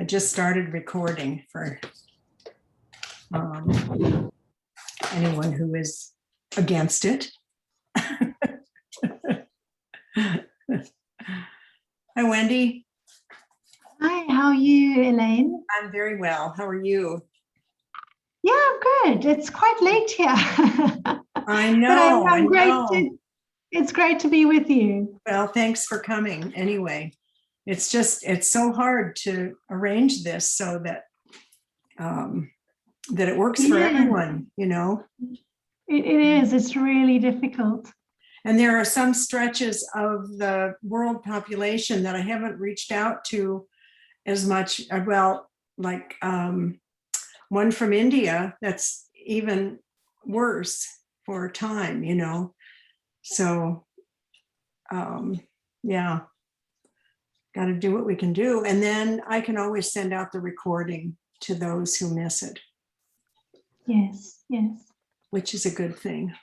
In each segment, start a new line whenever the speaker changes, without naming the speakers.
just started recording for anyone who is against it. Hi, Wendy.
Hi, how are you, Elaine?
I'm very well. How are you?
Yeah, I'm good. It's quite late here.
I know.
But I'm great.
know.
It's great to be with you.
Well, thanks for coming anyway. It's so hard to arrange this so that that it works for everyone, you know.
It is. It's really difficult.
And there are some stretches of the world population that I haven't reached out to as much. Well, like one from India, that's even worse for time, you know. So, yeah, got to do what we can do. And then I can always send out the recording to those who miss it.
Yes, yes.
Which is a good thing.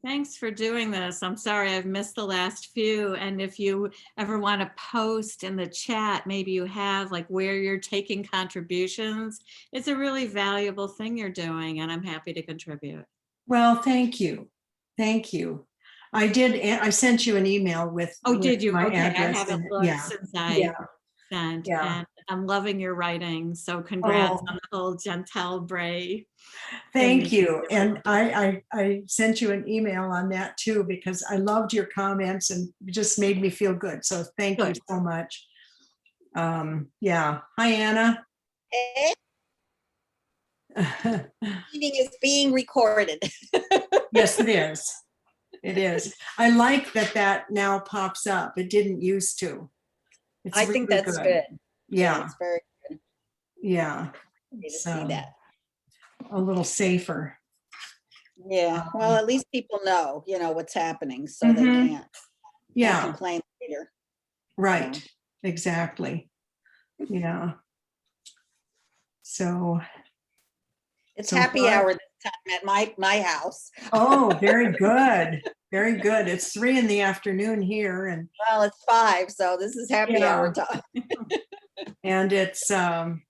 Thanks for doing this. I'm sorry I've missed the last few. And if you ever want to post in the chat, maybe you have like where you're taking contributions. It's a really valuable thing you're doing, and I'm happy to contribute.
Well, thank you. Thank you. I sent you an email with,
did you?
My
okay,
address.
I haven't looked since I sent.
Yeah.
And I'm loving your writing. So congrats on the whole Gentle Bray.
Thank you. And I sent you an email on that too, because I loved your comments and it just made me feel good. So thank you so much. Yeah. Hi, Anna.
Hey. Meeting is being recorded.
Yes, it is. It is. I like that now pops up. It didn't used to.
I think that's good.
Yeah.
It's very good.
Yeah.
To see that.
A little safer.
Yeah. Well, at least people know, you know, what's happening, so they can't complain later.
Right.
So.
Exactly. Yeah. So
it's happy hour this time at my house.
Oh, very good. Very good. It's 3 p.m. here, and
well, it's 5, so this is happy hour time.
And it's 7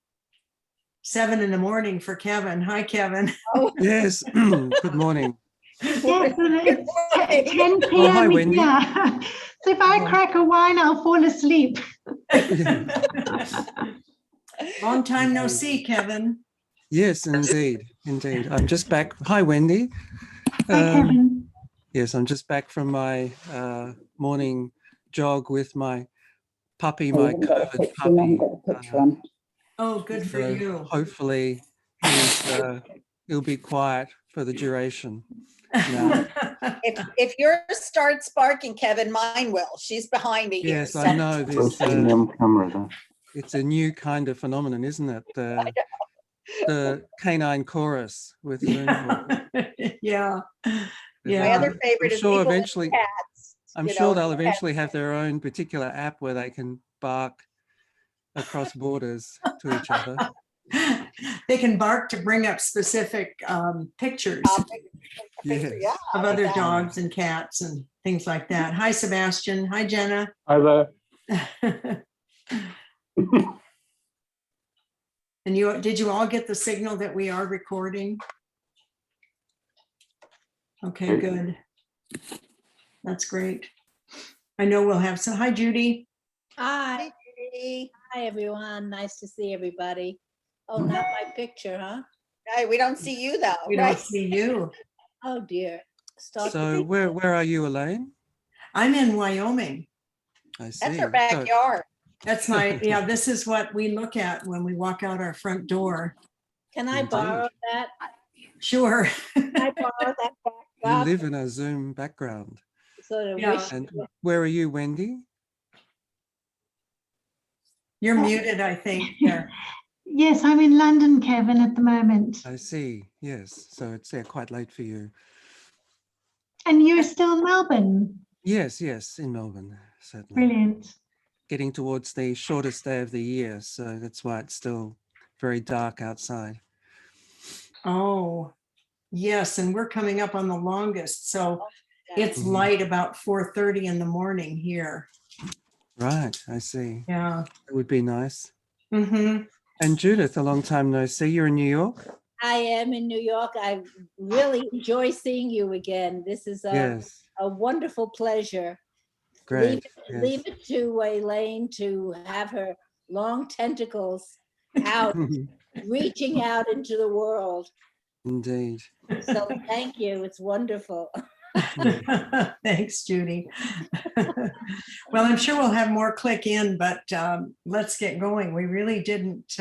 a.m. for Kevin. Hi, Kevin.
Oh. Yes. Good morning.
Yes, it's 10 p.m.
Oh, hi, Wendy.
Yeah. So if I crack a wine, I'll fall asleep.
Long time no see, Kevin.
Yes, indeed. Indeed. I'm just back. Hi, Wendy.
Hi, Kevin.
Yes, I'm just back from my morning jog with my puppy, my COVID puppy.
Oh, good for you.
Hopefully he'll be quiet for the duration. No.
If yours starts barking, Kevin, mine will. She's behind me.
Yes,
here,
I know this. It's a new kind of phenomenon, isn't it? The canine chorus with Zoom.
Yeah.
My other favorite is people
eventually,
with cats.
I'm sure they'll eventually have their own particular app where they can bark across borders to each other.
They can bark to bring up specific pictures of other dogs and cats and things like that. Hi, Sebastian. Hi, Jenna.
Hi there.
And did you all get the signal that we are recording? Okay, good. That's great. I know we'll have some. Hi, Judy.
Hi.
Judy.
Hi, everyone. Nice to see everybody. Oh, not my picture, huh?
Hey, we don't see you though.
We don't see you.
Oh dear.
So where are you, Elaine?
I'm in Wyoming.
I see.
That's our backyard.
That's my, this is what we look at when we walk out our front door.
Can I borrow that?
Sure.
Can I borrow that
You
backdrop?
live in a Zoom background.
Sort of
And where are you, Wendy?
You're muted, I think. There.
Yes, I'm in London, Kevin, at the moment.
I see. Yes. So it's quite late for you.
And you're still in Melbourne?
Yes, in Melbourne, certainly.
Brilliant.
Getting towards the shortest day of the year, so that's why it's still very dark outside.
Oh, yes, and we're coming up on the longest, so it's light about 4:30 in the morning here.
Right, I see.
Yeah.
It would be nice.
Mm-hmm.
And Judith, a long time no see. You're in New York?
I am in New York. I really enjoy seeing you again. This is
Yes,
a wonderful pleasure.
great.
Leave
Yes.
it to Elaine to have her long tentacles out, reaching out into the world.
Indeed.
So thank you. It's wonderful.
Thanks, Judy. Well, I'm sure we'll have more click in, but let's get going. We really didn't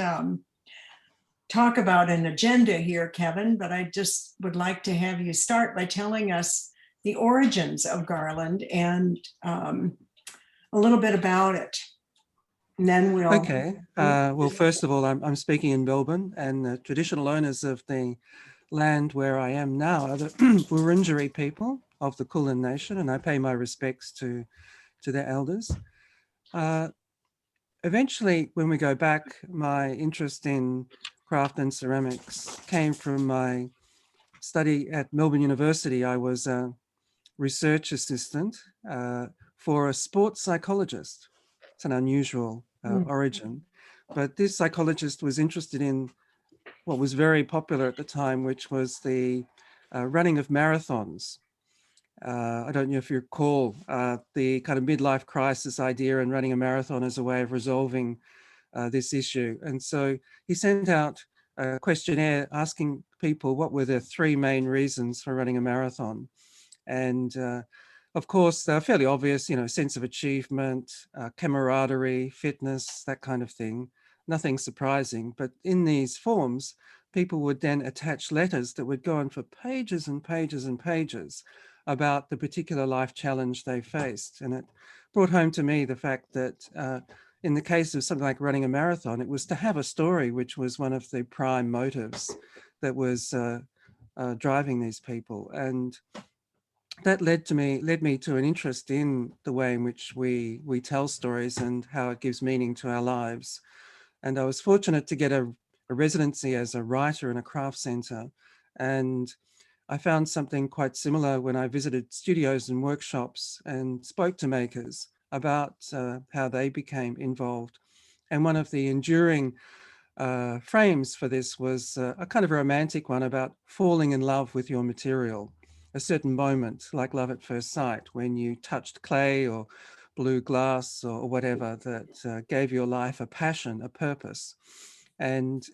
talk about an agenda here, Kevin, but I just would like to have you start by telling us the origins of Garland and a little bit about it. And then we'll.
Okay. Well, first of all, I'm speaking in Melbourne, and the traditional owners of the land where I am now are the Wurundjeri people of the Kulin Nation, and I pay my respects to their elders. Eventually, when we go back, my interest in craft and ceramics came from my study at Melbourne University. I was a research assistant for a sports psychologist. It's an unusual origin, but this psychologist was interested in what was very popular at the time, which was the running of marathons. I don't know if you recall the kind of midlife crisis idea and running a marathon as a way of resolving this issue. And so he sent out a questionnaire asking people what were the three main reasons for running a marathon. And of course, they're fairly obvious, sense of achievement, camaraderie, fitness, that kind of thing. Nothing surprising. But in these forms, people would then attach letters that would go on for pages and pages and pages about the particular life challenge they faced. And it brought home to me the fact that in the case of something like running a marathon, it was to have a story, which was one of the prime motives that was driving these people. And that led me to an interest in the way in which we tell stories and how it gives meaning to our lives. And I was fortunate to get a residency as a writer in a craft centre. And I found something quite similar when I visited studios and workshops and spoke to makers about how they became involved. And one of the enduring frames for this was a kind of a romantic one about falling in love with your material. A certain moment, like love at first sight, when you touched clay or blue glass or whatever that gave your life a passion, a purpose. And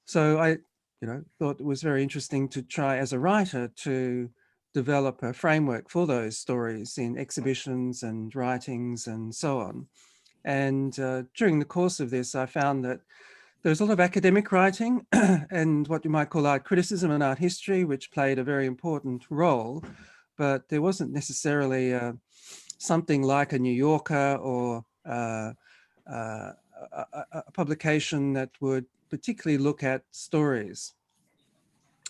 so I, thought it was very interesting to try as a writer to develop a framework for those stories in exhibitions and writings and so on. And during the course of this, I found that there's a lot of academic writing and what you might call art criticism and art history, which played a very important role, but there wasn't necessarily something like a New Yorker or a publication that would particularly look at stories.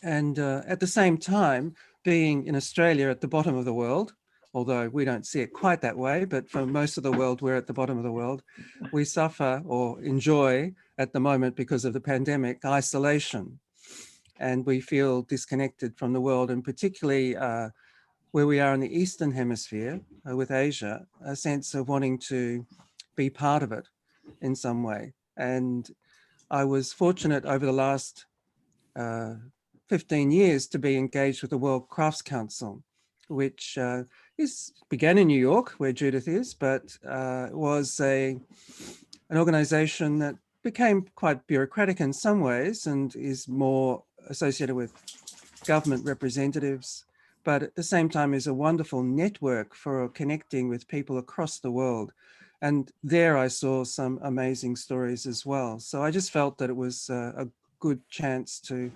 And at the same time, being in Australia at the bottom of the world, although we don't see it quite that way, but for most of the world, we're at the bottom of the world. We suffer or enjoy at the moment because of the pandemic, isolation. And we feel disconnected from the world, and particularly where we are in the Eastern Hemisphere with Asia, a sense of wanting to be part of it in some way. And I was fortunate over the last 15 years to be engaged with the World Crafts Council, which began in New York, where Judith is, but was an organization that became quite bureaucratic in some ways and is more associated with government representatives, but at the same time is a wonderful network for connecting with people across the world. And there I saw some amazing stories as well. So I just felt that it was a good chance to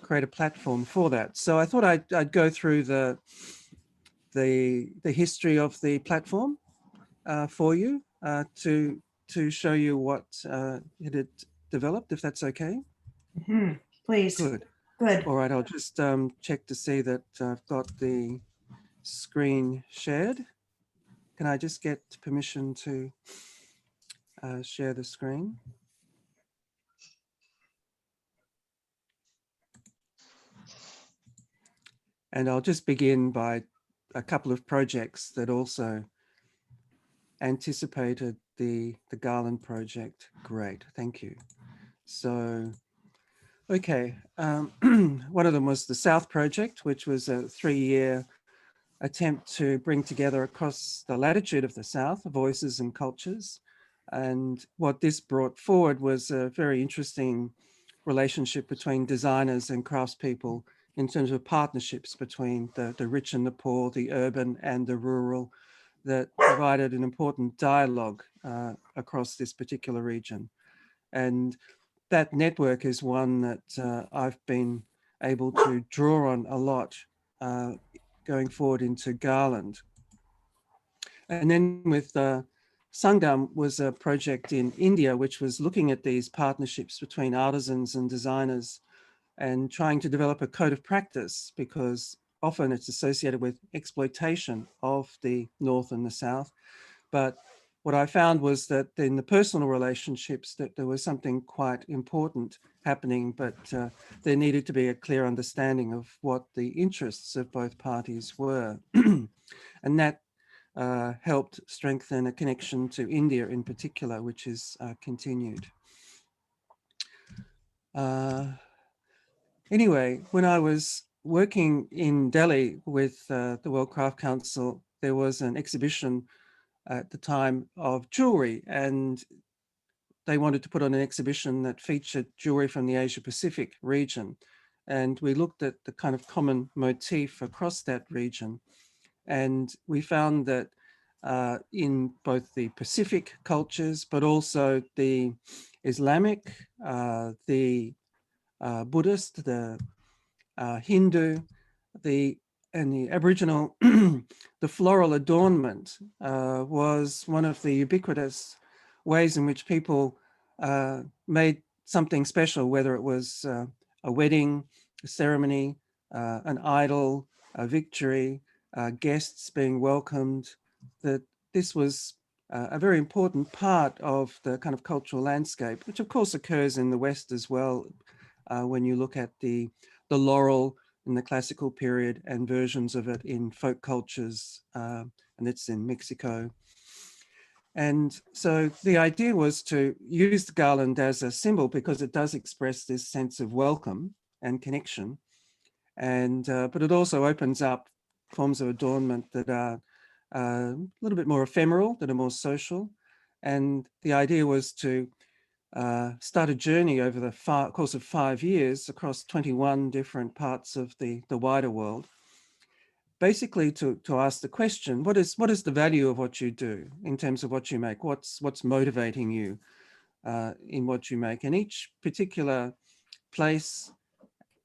create a platform for that. So I thought I'd go through the history of the platform for you to show you what it had developed, if that's okay.
Mm-hmm. Please.
Good.
Good.
All right, I'll just check to see that I've got the screen shared. Can I just get permission to share the screen? And I'll just begin by a couple of projects that also anticipated the Garland project. Great, thank you. So, okay, one of them was the South Project, which was a 3-year attempt to bring together across the latitude of the South voices and cultures. And what this brought forward was a very interesting relationship between designers and craftspeople in terms of partnerships between the rich and the poor, the urban and the rural, that provided an important dialogue across this particular region. And that network is one that I've been able to draw on a lot going forward into Garland. And then with Sangam was a project in India, which was looking at these partnerships between artisans and designers and trying to develop a code of practice, because often it's associated with exploitation of the North and the South. But what I found was that in the personal relationships that there was something quite important happening, but there needed to be a clear understanding of what the interests of both parties were. And that helped strengthen a connection to India in particular, which is continued. Anyway, when I was working in Delhi with the World Craft Council, there was an exhibition at the time of jewelry, and they wanted to put on an exhibition that featured jewelry from the Asia Pacific region. And we looked at the kind of common motif across that region. And we found that in both the Pacific cultures, but also the Islamic, the Buddhist, the Hindu, and the Aboriginal, the floral adornment was one of the ubiquitous ways in which people made something special, whether it was a wedding, a ceremony, an idol, a victory, guests being welcomed, that this was a very important part of the kind of cultural landscape, which of course occurs in the West as well, when you look at the laurel in the classical period and versions of it in folk cultures, and it's in Mexico. And so the idea was to use the garland as a symbol because it does express this sense of welcome and connection. And but it also opens up forms of adornment that are a little bit more ephemeral, that are more social. And the idea was to start a journey over the course of 5 years across 21 different parts of the wider world, basically to ask the question, what is the value of what you do in terms of what you make? What's motivating you in what you make? And each particular place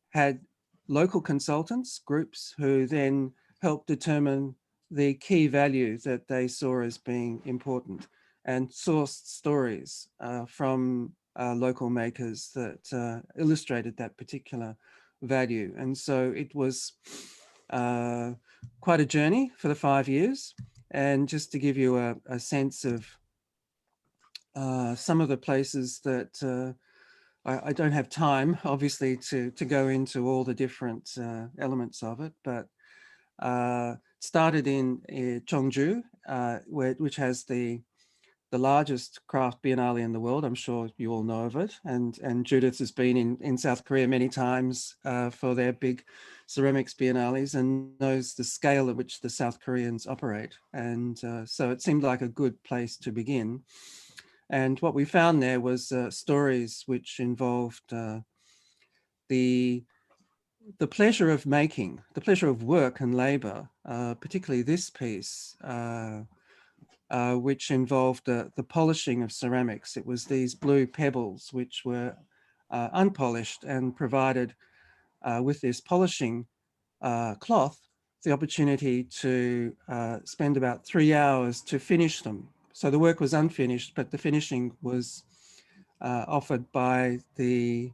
had local consultants, groups, who then helped determine the key value that they saw as being important and sourced stories from local makers that illustrated that particular value. And so it was quite a journey for the 5 years. And just to give you a sense of some of the places that I don't have time, obviously, to go into all the different elements of it, but started in Cheongju, which has the largest craft biennale in the world. I'm sure you all know of it. And Judith has been in South Korea many times for their big ceramics biennales and knows the scale at which the South Koreans operate. And so it seemed like a good place to begin. And what we found there was stories which involved the pleasure of making, the pleasure of work and labor, particularly this piece, which involved the polishing of ceramics. It was these blue pebbles which were unpolished and provided with this polishing cloth the opportunity to spend about 3 hours to finish them. So the work was unfinished, but the finishing was offered by the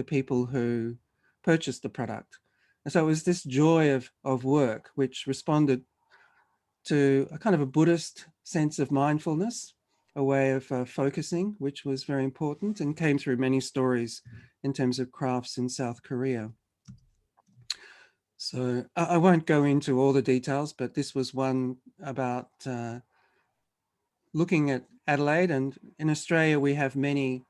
people who purchased the product. And so it was this joy of work which responded to a kind of a Buddhist sense of mindfulness, a way of focusing, which was very important and came through many stories in terms of crafts in South Korea. So I won't go into all the details, but this was one about looking at Adelaide, and in Australia we have many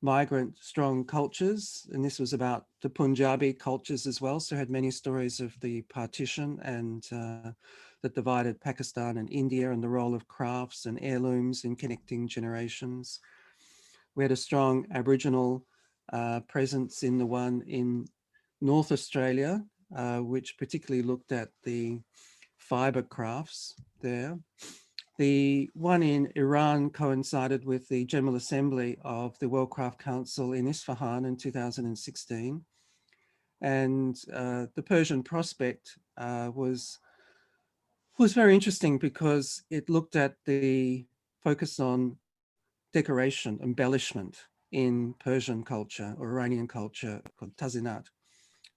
migrant strong cultures, and this was about the Punjabi cultures as well, so had many stories of the partition and that divided Pakistan and India, and the role of crafts and heirlooms in connecting generations. We had a strong Aboriginal presence in the one in North Australia, which particularly looked at the fibre crafts there. The one in Iran coincided with the General Assembly of the World Craft Council in Isfahan in 2016. And the Persian prospect was very interesting because it looked at the focus on decoration, embellishment in Persian culture or Iranian culture called tazinat,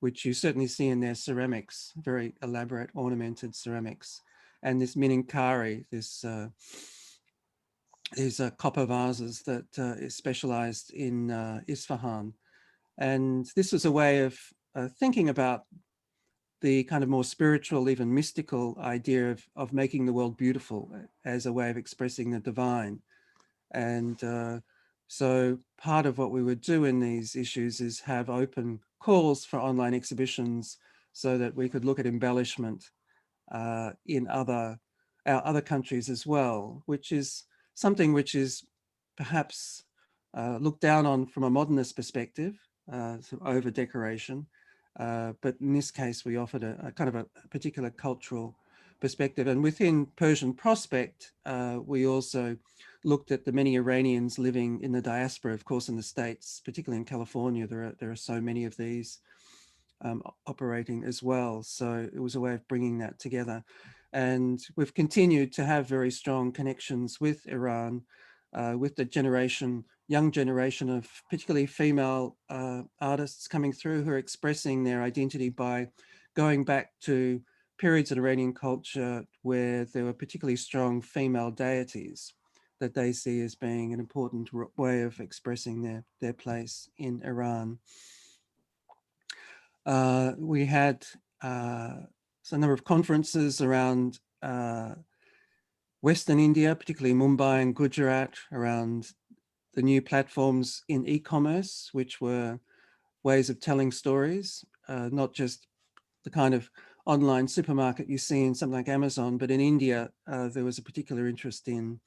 which you certainly see in their ceramics, very elaborate ornamented ceramics. And this mininkari, these copper vases that is specialized in Isfahan. And this was a way of thinking about the kind of more spiritual, even mystical idea of making the world beautiful as a way of expressing the divine. And so part of what we would do in these issues is have open calls for online exhibitions so that we could look at embellishment in our other countries as well, which is something which is perhaps looked down on from a modernist perspective, sort of over decoration. But in this case, we offered a kind of a particular cultural perspective. And within Persian Prospect, we also looked at the many Iranians living in the diaspora, of course, in the States, particularly in California. There are so many of these operating as well. So it was a way of bringing that together. And we've continued to have very strong connections with Iran, with the young generation of particularly female artists coming through who are expressing their identity by going back to periods in Iranian culture where there were particularly strong female deities that they see as being an important way of expressing their place in Iran. We had a number of conferences around Western India, particularly Mumbai and Gujarat, around the new platforms in e-commerce, which were ways of telling stories, not just the kind of online supermarket you see in something like Amazon, but in India, there was a particular interest in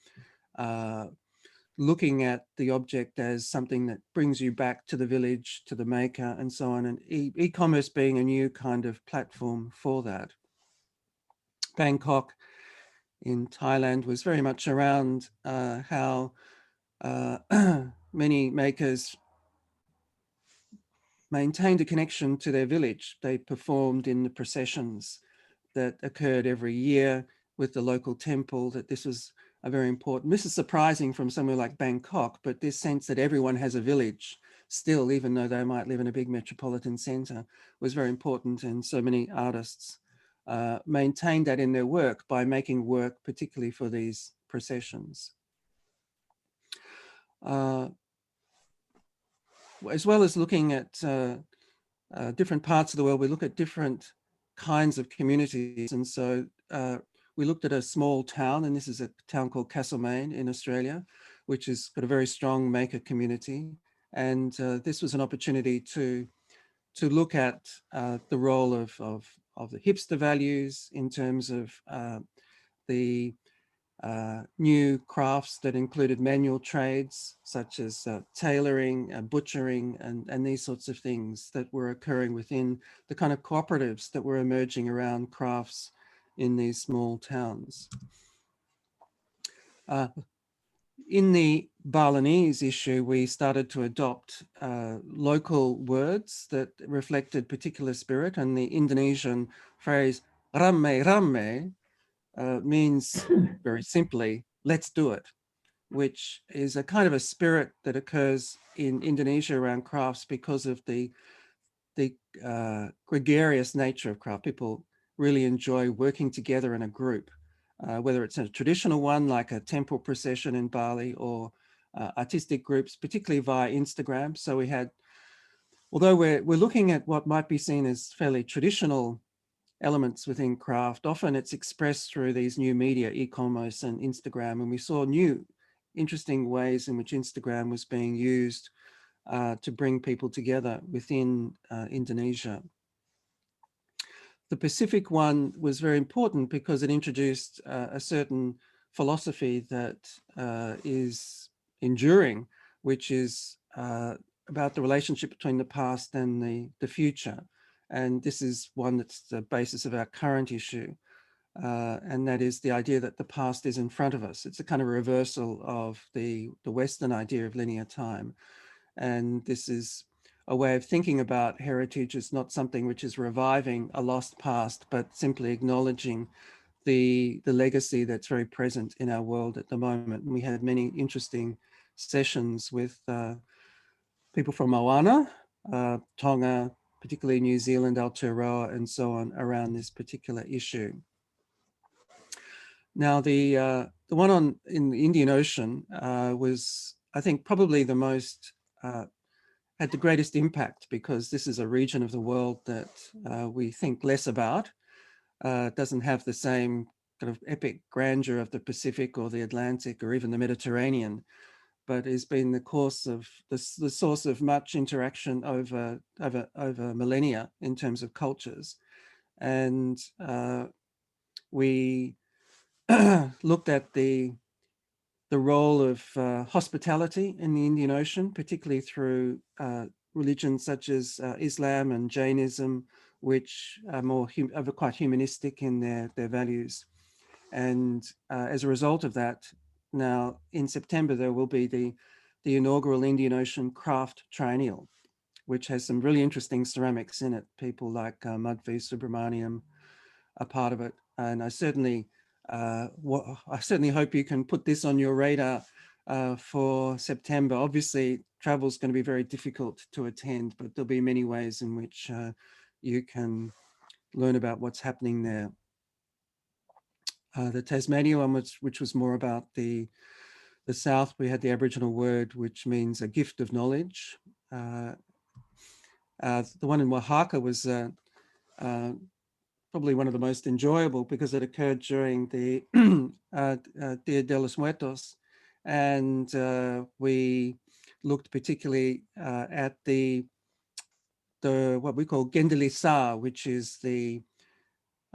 looking at the object as something that brings you back to the village, to the maker, and so on, and e-commerce being a new kind of platform for that. Bangkok in Thailand was very much around how many makers maintained a connection to their village. They performed in the processions that occurred every year with the local temple, that this was a very important, this is surprising from somewhere like Bangkok, but this sense that everyone has a village still, even though they might live in a big metropolitan center, was very important. And so many artists maintained that in their work by making work particularly for these processions. As well as looking at different parts of the world, we look at different kinds of communities. And so we looked at a small town, and this is a town called Castlemaine in Australia, which has got a very strong maker community. And this was an opportunity to look at the role of the hipster values in terms of the new crafts that included manual trades, such as tailoring, butchering, and these sorts of things that were occurring within the kind of cooperatives that were emerging around crafts in these small towns. In the Balinese issue, we started to adopt local words that reflected particular spirit, and the Indonesian phrase "rame rame" means very simply, let's do it, which is a kind of a spirit that occurs in Indonesia around crafts because of the gregarious nature of craft. People really enjoy working together in a group, whether it's a traditional one like a temple procession in Bali, or artistic groups, particularly via Instagram. So we had, although we're looking at what might be seen as fairly traditional elements within craft. Often it's expressed through these new media, e-commerce and Instagram. And we saw new interesting ways in which Instagram was being used to bring people together within Indonesia. The Pacific one was very important because it introduced a certain philosophy that is enduring, which is about the relationship between the past and the future. And this is one that's the basis of our current issue. And that is the idea that the past is in front of us. It's a kind of reversal of the Western idea of linear time. And this is a way of thinking about heritage as not something which is reviving a lost past, but simply acknowledging the legacy that's very present in our world at the moment. And we had many interesting sessions with people from Moana, Tonga, particularly New Zealand, Aotearoa, and so on around this particular issue. Now, the one in the Indian Ocean was, I think, probably the most had the greatest impact, because this is a region of the world that we think less about. It doesn't have the same kind of epic grandeur of the Pacific or the Atlantic or even the Mediterranean, but has been the course of the source of much interaction over millennia in terms of cultures. And we looked at the role of hospitality in the Indian Ocean, particularly through religions such as Islam and Jainism, which are quite humanistic in their values. And as a result of that, now in September, there will be the inaugural Indian Ocean Craft Triennial, which has some really interesting ceramics in it. People like Madhvi Subramaniam are part of it. And I certainly hope you can put this on your radar for September. Obviously, travel is going to be very difficult to attend, but there'll be many ways in which you can learn about what's happening there. The Tasmania one, which was more about the South, we had the Aboriginal word, which means a gift of knowledge. The one in Oaxaca was probably one of the most enjoyable because it occurred during the Dia de los Muertos. And we looked particularly at the what we call Gendeli-Sa, which is the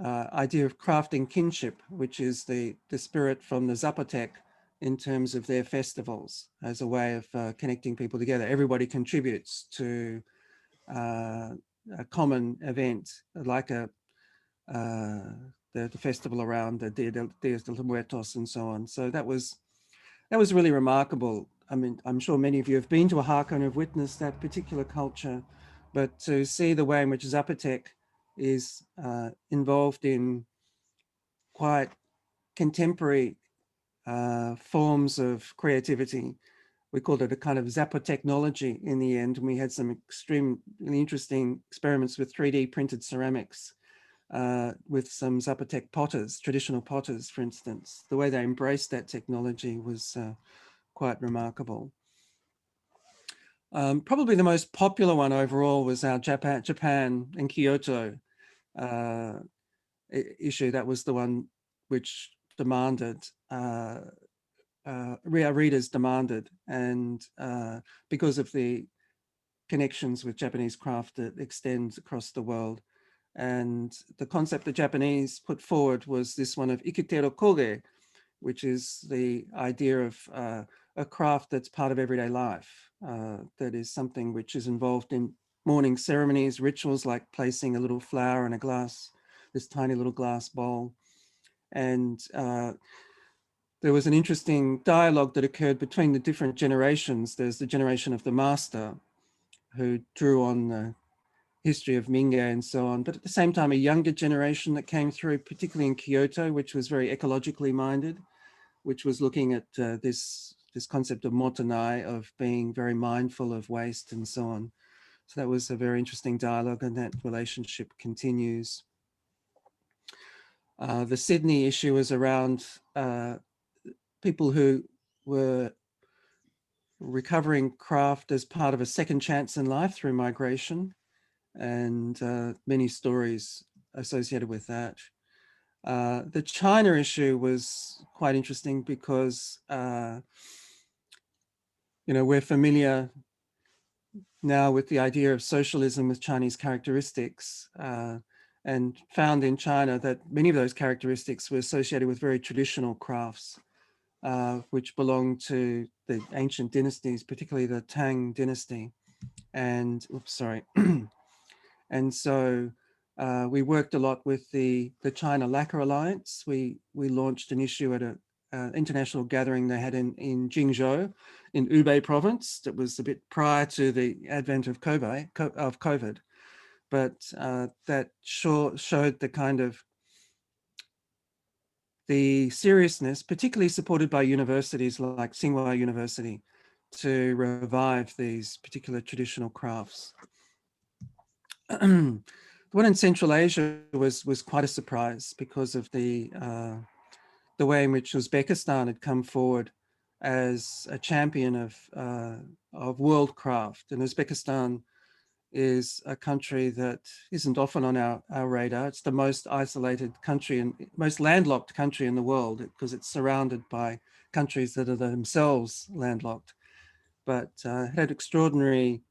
idea of crafting kinship, which is the spirit from the Zapotec in terms of their festivals as a way of connecting people together. Everybody contributes to a common event, like the festival around the Dia de los Muertos and so on. So that was really remarkable. I mean, I'm sure many of you have been to Oaxaca and have witnessed that particular culture, but to see the way in which Zapotec is involved in quite contemporary forms of creativity. We called it a kind of Zapotechnology in the end. And we had some extremely interesting experiments with 3D printed ceramics with some Zapotec potters, traditional potters, for instance. The way they embraced that technology was quite remarkable. Probably the most popular one overall was our Japan in Kyoto issue. That was the one which demanded, our readers demanded, and because of the connections with Japanese craft that extends across the world. And the concept the Japanese put forward was this one of ikitero koge, which is the idea of a craft that's part of everyday life, that is something which is involved in morning ceremonies, rituals like placing a little flower in a glass, this tiny little glass bowl. And there was an interesting dialogue that occurred between the different generations. There's the generation of the master who drew on the history of Ming and so on, but at the same time, a younger generation that came through, particularly in Kyoto, which was very ecologically minded, which was looking at this concept of motonai, of being very mindful of waste and so on. So that was a very interesting dialogue, and that relationship continues. The Sydney issue was around people who were recovering craft as part of a second chance in life through migration, and many stories associated with that. The China issue was quite interesting because, we're familiar now with the idea of socialism with Chinese characteristics, and found in China that many of those characteristics were associated with very traditional crafts, which belonged to the ancient dynasties, particularly the Tang dynasty. And, and so we worked a lot with the China Lacquer Alliance. We launched an issue at an international gathering they had in Jingzhou, in Hubei province. That was a bit prior to the advent of COVID, but that showed the kind of the seriousness, particularly supported by universities like Tsinghua University, to revive these particular traditional crafts. The one in Central Asia was quite a surprise because of the way in which Uzbekistan had come forward as a champion of world craft. And Uzbekistan is a country that isn't often on our radar. It's the most isolated country and most landlocked country in the world because it's surrounded by countries that are themselves landlocked, but had extraordinary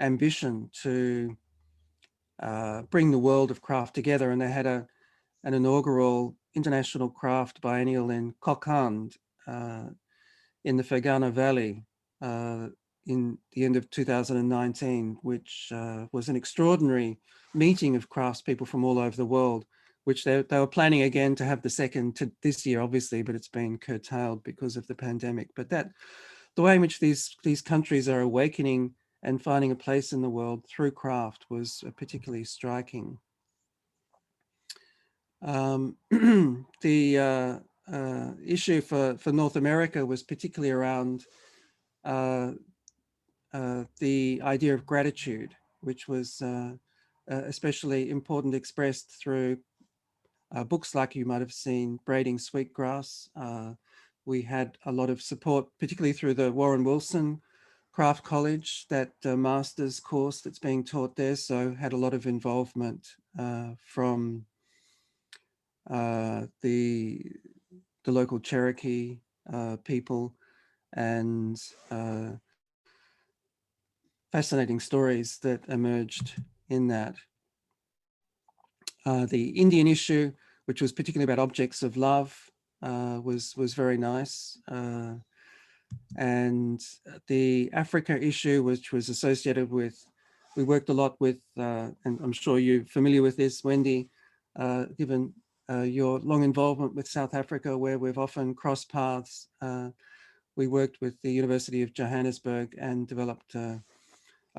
ambition to bring the world of craft together. And they had an inaugural international craft biennial in Kokand in the Fergana Valley in the end of 2019, which was an extraordinary meeting of craftspeople from all over the world, which they were planning again to have the second this year, obviously, but it's been curtailed because of the pandemic. But the way in which these countries are awakening and finding a place in the world through craft was particularly striking. The issue for North America was particularly around the idea of gratitude, which was especially important, expressed through books like you might have seen, Braiding Sweetgrass. We had a lot of support, particularly through the Warren Wilson Craft College, that master's course that's being taught there. So had a lot of involvement from the local Cherokee people, and fascinating stories that emerged in that. The Indian issue, which was particularly about objects of love, was very nice. And the Africa issue, which was associated with, we worked a lot with, and I'm sure you're familiar with this, Wendy, given your long involvement with South Africa, where we've often crossed paths. We worked with the University of Johannesburg and developed a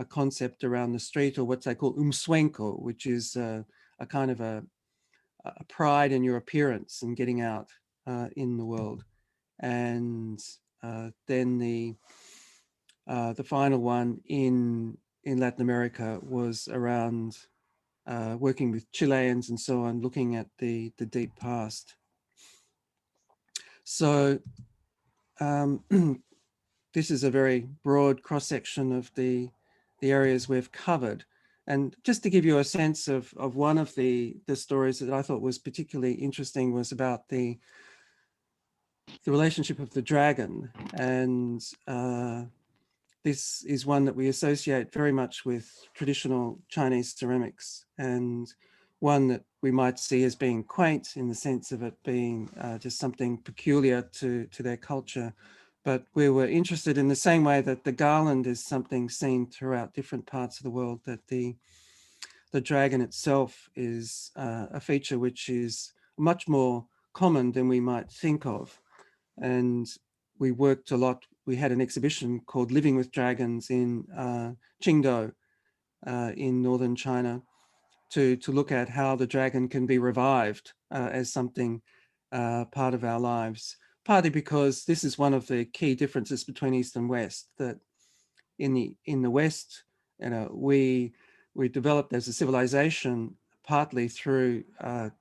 concept around the street, or what they call umswenko, which is a kind of a pride in your appearance and getting out in the world. And then the final one in Latin America was around working with Chileans and so on, looking at the deep past. So this is a very broad cross-section of the areas we've covered. And just to give you a sense of one of the stories that I thought was particularly interesting was about the relationship of the dragon. And this is one that we associate very much with traditional Chinese ceramics, and one that we might see as being quaint in the sense of it being just something peculiar to their culture. But we were interested in the same way that the garland is something seen throughout different parts of the world, that the dragon itself is a feature which is much more common than we might think of. And we worked a lot. We had an exhibition called Living with Dragons in Qingdao in northern China to look at how the dragon can be revived as something part of our lives. Partly because this is one of the key differences between East and West, that in the West, we developed as a civilization partly through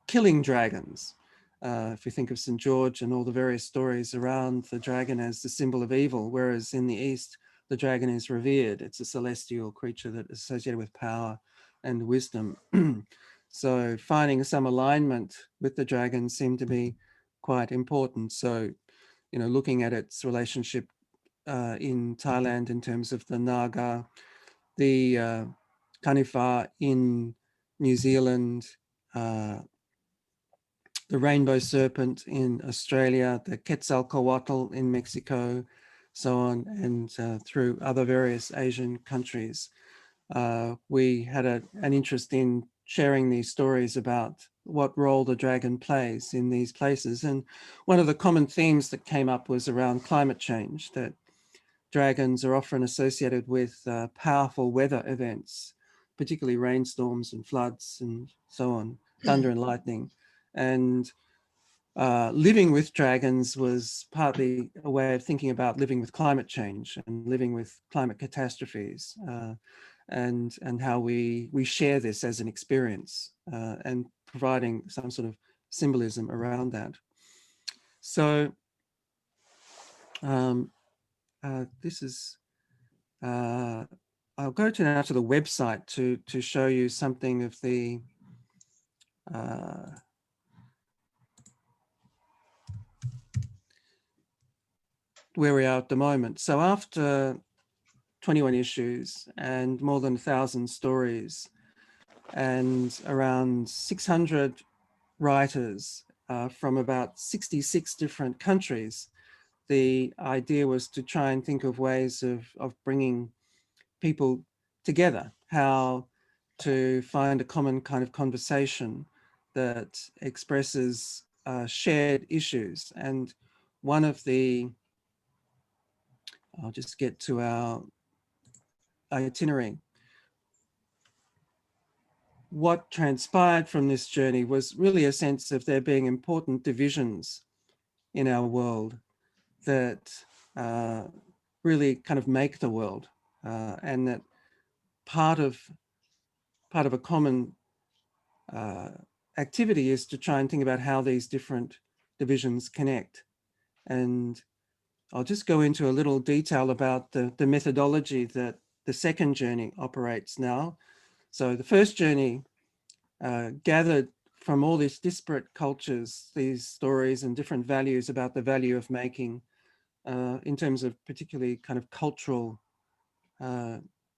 killing dragons. If we think of St. George and all the various stories around the dragon as the symbol of evil, whereas in the East, the dragon is revered. It's a celestial creature that is associated with power and wisdom. So finding some alignment with the dragon seemed to be quite important. So, you know, looking at its relationship in Thailand in terms of the Naga, the Kaniwha in New Zealand, the rainbow serpent in Australia, the Quetzalcoatl in Mexico, so on, and through other various Asian countries. We had an interest in sharing these stories about what role the dragon plays in these places. And one of the common themes that came up was around climate change, that dragons are often associated with powerful weather events, particularly rainstorms and floods and so on, thunder and lightning. And living with dragons was partly a way of thinking about living with climate change and living with climate catastrophes, and how we share this as an experience, and providing some sort of symbolism around that. So this is, I'll go now to the website to show you something of the where we are at the moment. So after 21 issues and more than 1,000 stories and around 600 writers from about 66 different countries, the idea was to try and think of ways of bringing people together, how to find a common kind of conversation that expresses shared issues. And one of the, I'll just get to our itinerary. What transpired from this journey was really a sense of there being important divisions in our world that really kind of make the world, and that part of a common activity is to try and think about how these different divisions connect. And I'll just go into a little detail about the methodology that the second journey operates now. So the first journey gathered from all these disparate cultures, these stories and different values about the value of making, in terms of particularly kind of cultural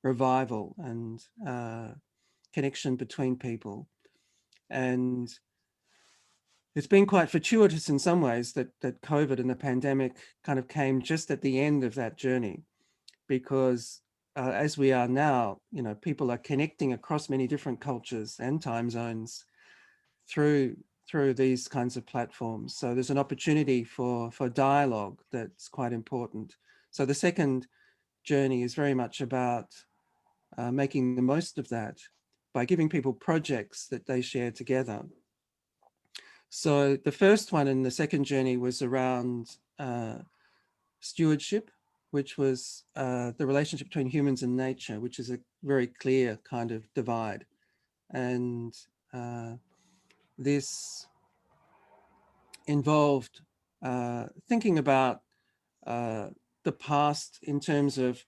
revival and connection between people. And it's been quite fortuitous in some ways that COVID and the pandemic kind of came just at the end of that journey, because as we are now, you know, people are connecting across many different cultures and time zones through these kinds of platforms. So there's an opportunity for dialogue that's quite important. So the second journey is very much about making the most of that by giving people projects that they share together. So the first one in the second journey was around stewardship, which was the relationship between humans and nature, which is a very clear kind of divide. And this involved thinking about the past in terms of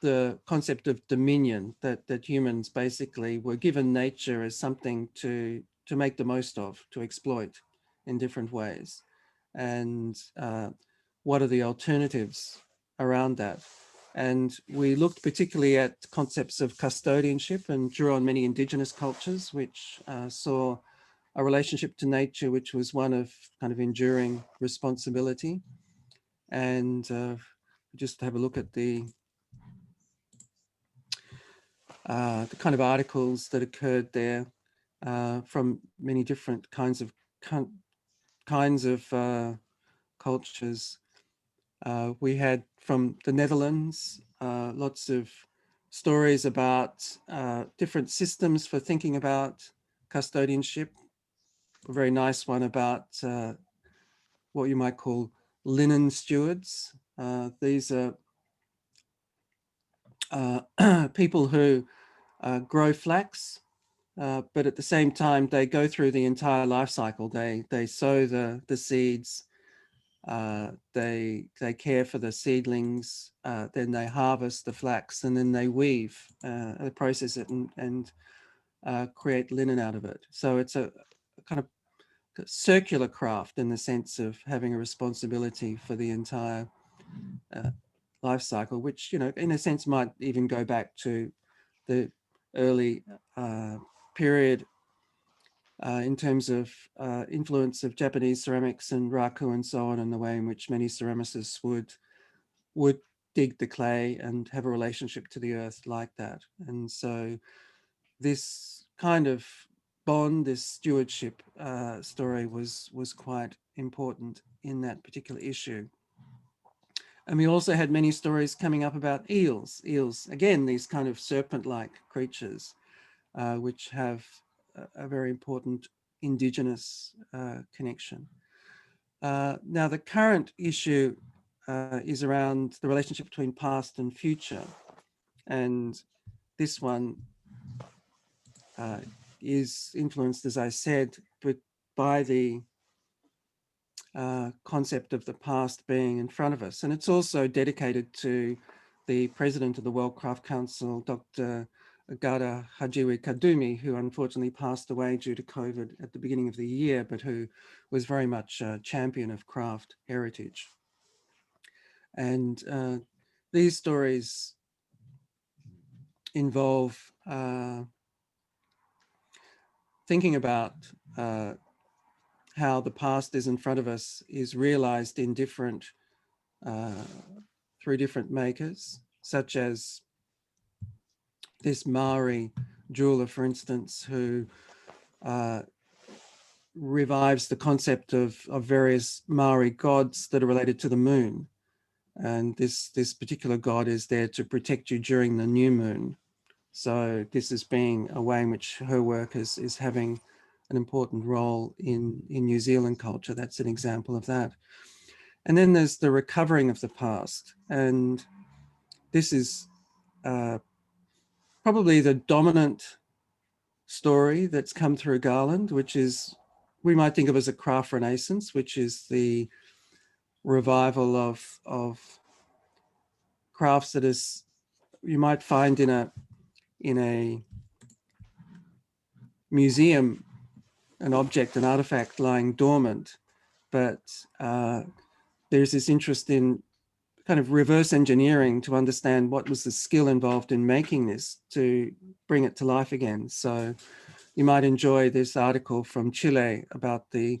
the concept of dominion, that humans basically were given nature as something to make the most of, to exploit in different ways. And what are the alternatives around that? And we looked particularly at concepts of custodianship and drew on many indigenous cultures, which saw a relationship to nature, which was one of kind of enduring responsibility. And just have a look at the kind of articles that occurred there from many different kinds of cultures. We had from the Netherlands lots of stories about different systems for thinking about custodianship. A very nice one about what you might call linen stewards. These are people who grow flax, but at the same time, they go through the entire life cycle. They sow the seeds, they care for the seedlings, then they harvest the flax, and then they weave, they process it and create linen out of it. So it's a kind of circular craft in the sense of having a responsibility for the entire life cycle, which, you know, in a sense might even go back to the early period in terms of influence of Japanese ceramics and raku and so on, and the way in which many ceramicists would dig the clay and have a relationship to the earth like that. And so this kind of bond, this stewardship story was quite important in that particular issue. And we also had many stories coming up about eels. Eels, again, these kind of serpent-like creatures, which have a very important indigenous connection. Now, the current issue is around the relationship between past and future. And this one is influenced, as I said, by the concept of the past being in front of us. And it's also dedicated to the president of the World Craft Council, Dr. Agata Hajiwi Kadumi, who unfortunately passed away due to COVID at the beginning of the year, but who was very much a champion of craft heritage. And these stories involve thinking about how the past is in front of us is realized in different, through different makers, such as this Maori jeweler, for instance, who revives the concept of various Maori gods that are related to the moon. And this particular god is there to protect you during the new moon. So this is being a way in which her work is having an important role in New Zealand culture. That's an example of that. And then there's the recovering of the past. And this is probably the dominant story that's come through Garland, which is, we might think of as a craft renaissance, which is the revival of crafts that is, you might find in a museum, an object, an artifact lying dormant, but there's this interest in kind of reverse engineering to understand what was the skill involved in making this to bring it to life again. So you might enjoy this article from Chile about the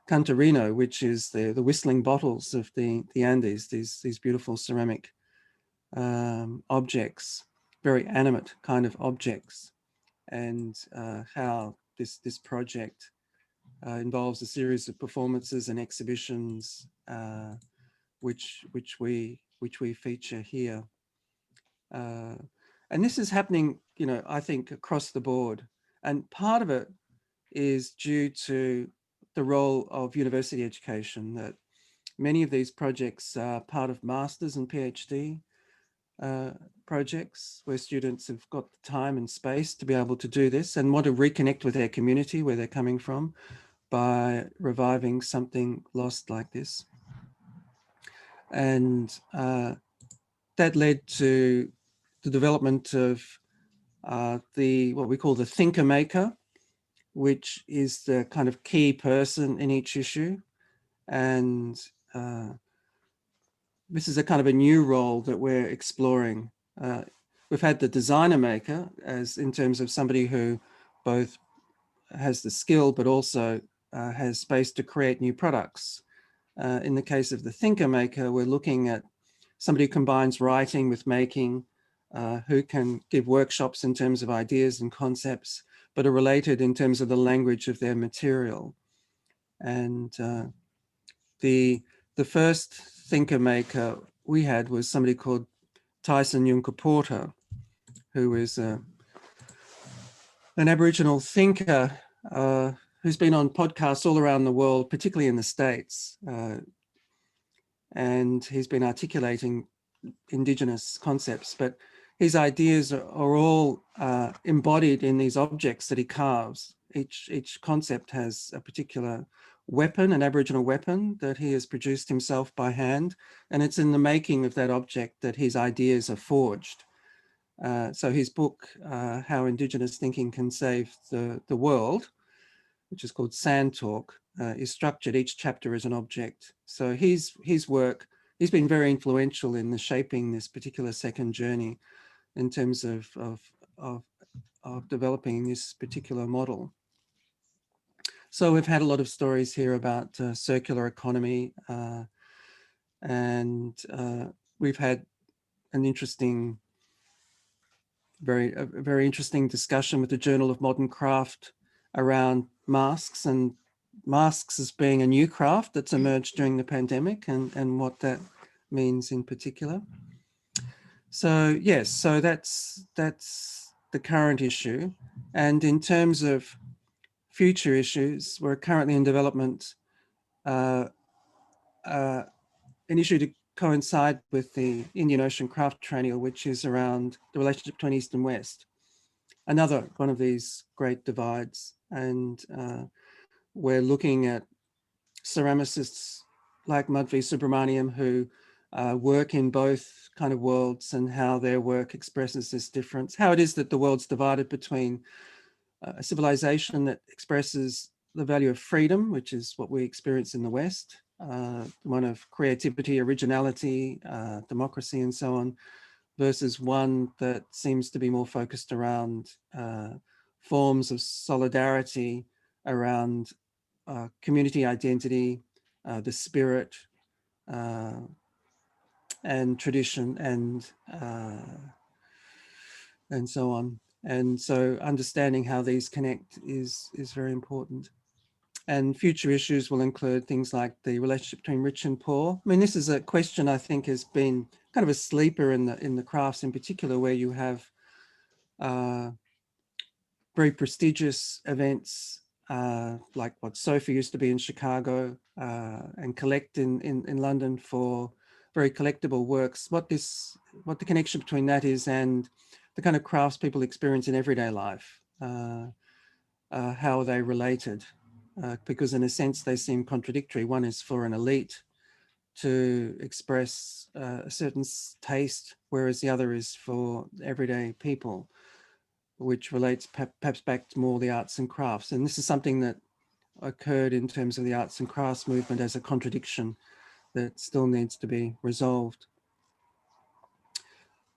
cantarino, which is the whistling bottles of the Andes, these beautiful ceramic objects, very animate kind of objects, and how this project involves a series of performances and exhibitions which we feature here. And this is happening, you know, I think across the board. And part of it is due to the role of university education, that many of these projects are part of masters and PhD projects where students have got the time and space to be able to do this and want to reconnect with their community where they're coming from by reviving something lost like this. And that led to the development of what we call the thinker maker, which is the kind of key person in each issue. And this is a kind of a new role that we're exploring. We've had the designer maker as in terms of somebody who both has the skill, but also has space to create new products. In the case of the thinker maker, we're looking at somebody who combines writing with making, who can give workshops in terms of ideas and concepts, but are related in terms of the language of their material. And the first thinker maker we had was somebody called Tyson Junker Porter, who is an Aboriginal thinker who's been on podcasts all around the world, particularly in the States. And he's been articulating Indigenous concepts, but his ideas are all embodied in these objects that he carves. Each concept has a particular weapon, an Aboriginal weapon that he has produced himself by hand, and it's in the making of that object that his ideas are forged. So his book, How Indigenous Thinking Can Save the World, which is called Sand Talk, is structured each chapter as an object. So his work, he's been very influential in the shaping this particular second journey in terms of developing this particular model. So we've had a lot of stories here about circular economy, and we've had an interesting, very interesting discussion with the Journal of Modern Craft around masks, and masks as being a new craft that's emerged during the pandemic, and what that means in particular. So yes, so that's the current issue. And in terms of future issues, we're currently in development an issue to coincide with the Indian Ocean Craft Triennial, which is around the relationship between East and West, another one of these great divides. And we're looking at ceramicists like Madhvi Subramaniam who work in both kind of worlds, and how their work expresses this difference, how it is that the world's divided between a civilization that expresses the value of freedom, which is what we experience in the West, one of creativity, originality, democracy, and so on, versus one that seems to be more focused around forms of solidarity, around community identity, the spirit, and tradition, and so on. And so understanding how these connect is very important. And future issues will include things like the relationship between rich and poor. I mean, this is a question I think has been kind of a sleeper in the crafts in particular, where you have very prestigious events like what SOFA used to be in Chicago, and Collect in London for very collectible works. What the connection between that is and the kind of crafts people experience in everyday life, how are they related? Because in a sense they seem contradictory. One is for an elite to express a certain taste, whereas the other is for everyday people, which relates perhaps back to more the arts and crafts. And this is something that occurred in terms of the arts and crafts movement as a contradiction that still needs to be resolved.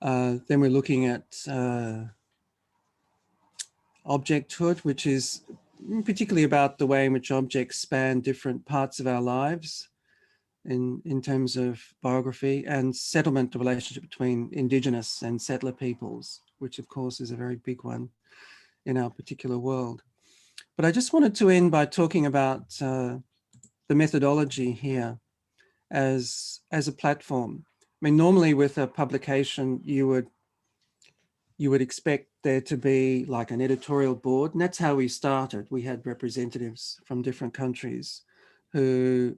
Then we're looking at objecthood, which is particularly about the way in which objects span different parts of our lives in terms of biography, and settlement, the relationship between Indigenous and settler peoples, which of course is a very big one in our particular world. But I just wanted to end by talking about the methodology here as a platform. I mean, normally with a publication, you would expect there to be like an editorial board, and that's how we started. We had representatives from different countries who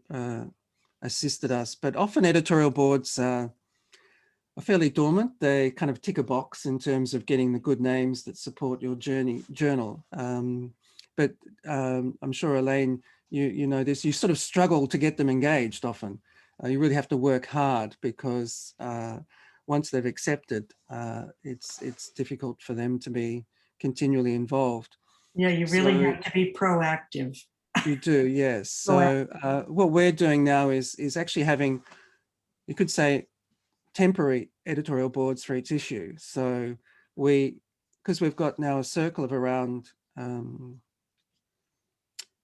assisted us, but often editorial boards are fairly dormant. They kind of tick a box in terms of getting the good names that support your journal. But I'm sure, Elaine, you know this, you sort of struggle to get them engaged often. You really have to work hard, because once they've accepted, it's difficult for them to be continually involved.
Yeah, you really have to be proactive.
You do, yes. So what we're doing now is actually having, you could say, temporary editorial boards for each issue. So because we've got now a circle of around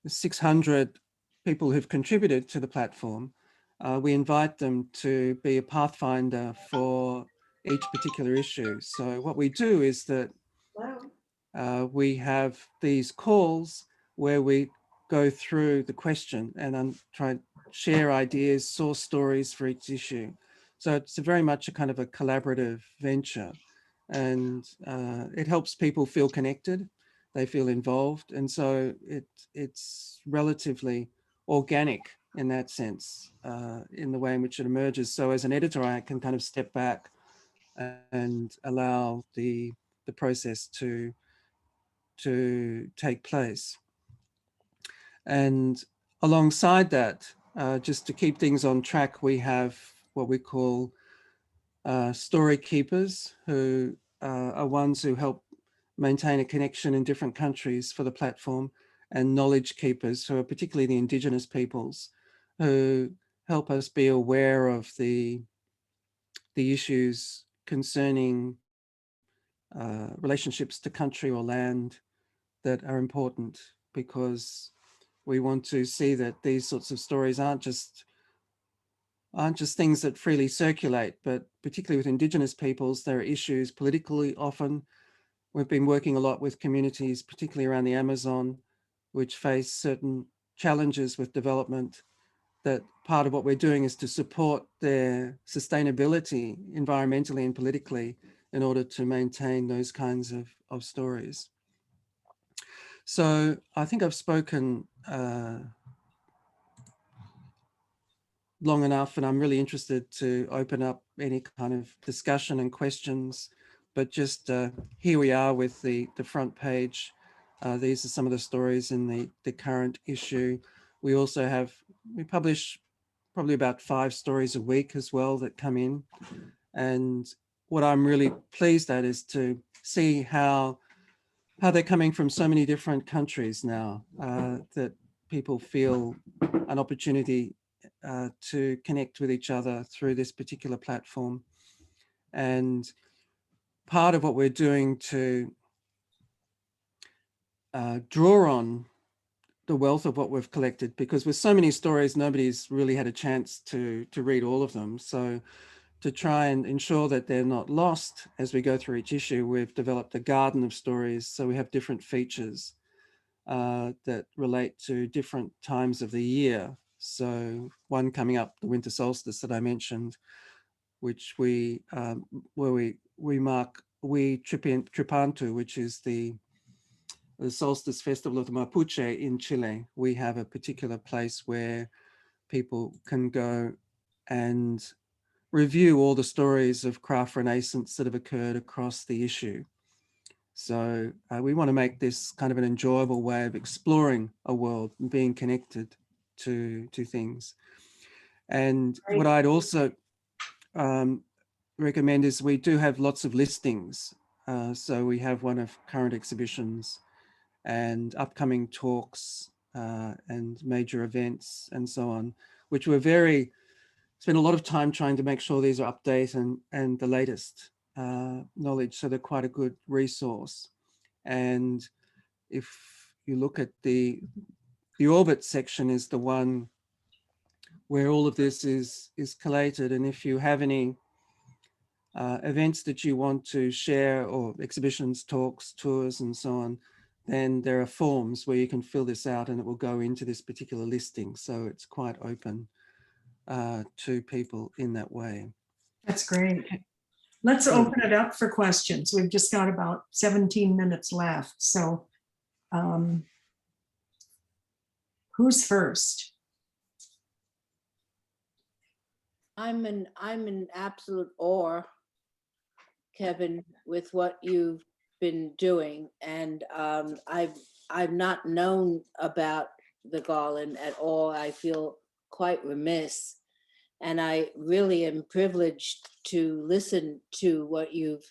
600 people who've contributed to the platform, we invite them to be a pathfinder for each particular issue. So what we do is that we have these calls where we go through the question and try and share ideas, source stories for each issue. So it's very much a kind of a collaborative venture, and it helps people feel connected, they feel involved, and so it's relatively organic in that sense, in the way in which it emerges. So as an editor, I can kind of step back and allow the process to take place. And alongside that, just to keep things on track, we have what we call story keepers, who are ones who help maintain a connection in different countries for the platform, and knowledge keepers, who are particularly the Indigenous peoples, who help us be aware of the issues concerning relationships to country or land that are important, because we want to see that these sorts of stories aren't just things that freely circulate, but particularly with Indigenous peoples, there are issues politically often. We've been working a lot with communities, particularly around the Amazon, which face certain challenges with development, that part of what we're doing is to support their sustainability environmentally and politically in order to maintain those kinds of stories. So I think I've spoken long enough, and I'm really interested to open up any kind of discussion and questions. But just here we are with the front page. These are some of the stories in the current issue. We also we publish probably about 5 stories a week as well that come in. And what I'm really pleased at is to see how they're coming from so many different countries now, that people feel an opportunity to connect with each other through this particular platform. And part of what we're doing to draw on the wealth of what we've collected, because with so many stories, nobody's really had a chance to read all of them. So to try and ensure that they're not lost as we go through each issue, we've developed a garden of stories. So we have different features that relate to different times of the year. So one coming up, the winter solstice that I mentioned, which where we mark Tripantu, which is the solstice festival of the Mapuche in Chile. We have a particular place where people can go and review all the stories of craft renaissance that have occurred across the issue. So we want to make this kind of an enjoyable way of exploring a world and being connected to things. And what I'd also recommend is we do have lots of listings. So we have one of current exhibitions and upcoming talks and major events and so on, which we're spend a lot of time trying to make sure these are updated and the latest knowledge. So they're quite a good resource. And if you look at the orbit section is the one where all of this is collated. And if you have any events that you want to share, or exhibitions, talks, tours, and so on, then there are forms where you can fill this out and it will go into this particular listing. So it's quite open to people in that way.
That's great. Let's open it up for questions. We've just got about 17 minutes left. So who's first?
I'm in absolute awe, Kevin, with what you've been doing, and I've not known about the Garland at all. I feel quite remiss, and I really am privileged to listen to what you've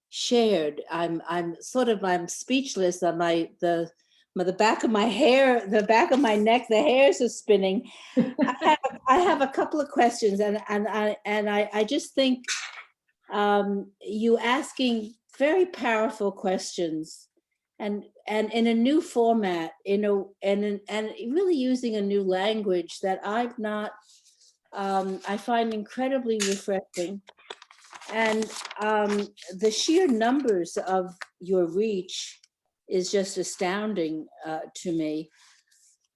shared. I'm speechless. On the back of my hair, the back of my neck, the hairs are spinning. I have a couple of questions, and I just think you asking very powerful questions, and in a new format, and really using a new language that I've not. I find incredibly refreshing, and the sheer numbers of your reach is just astounding to me.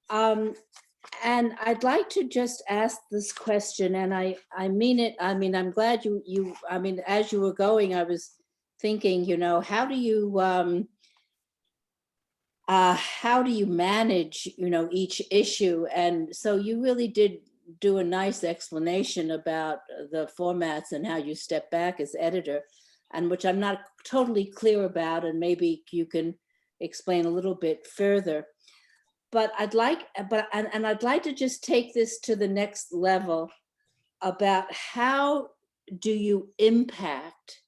And I'd like to just ask this question, and I mean it. I mean, I'm glad as you were going, I was thinking, how do you manage, each issue? And so you really did do a nice explanation about the formats and how you step back as editor, and which I'm not totally clear about, and maybe you can explain a little bit further. But I'd like to just take this to the next level about how do you impact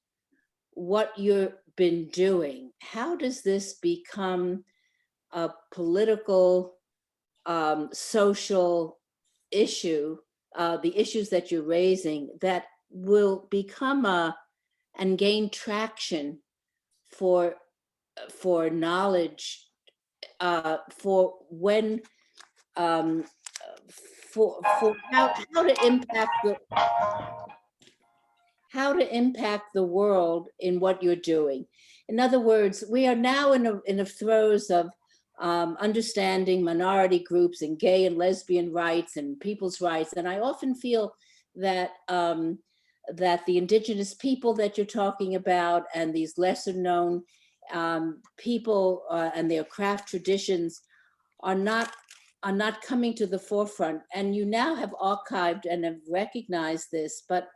what you've been doing, how does this become a political, social issue, the issues that you're raising that will become and gain traction for knowledge, for when, for how to impact the world in what you're doing. In other words, we are now in a throes of understanding minority groups and gay and lesbian rights and people's rights. And I often feel that that the indigenous people that you're talking about and these lesser known people and their craft traditions are not coming to the forefront. And you now have archived and have recognized this, but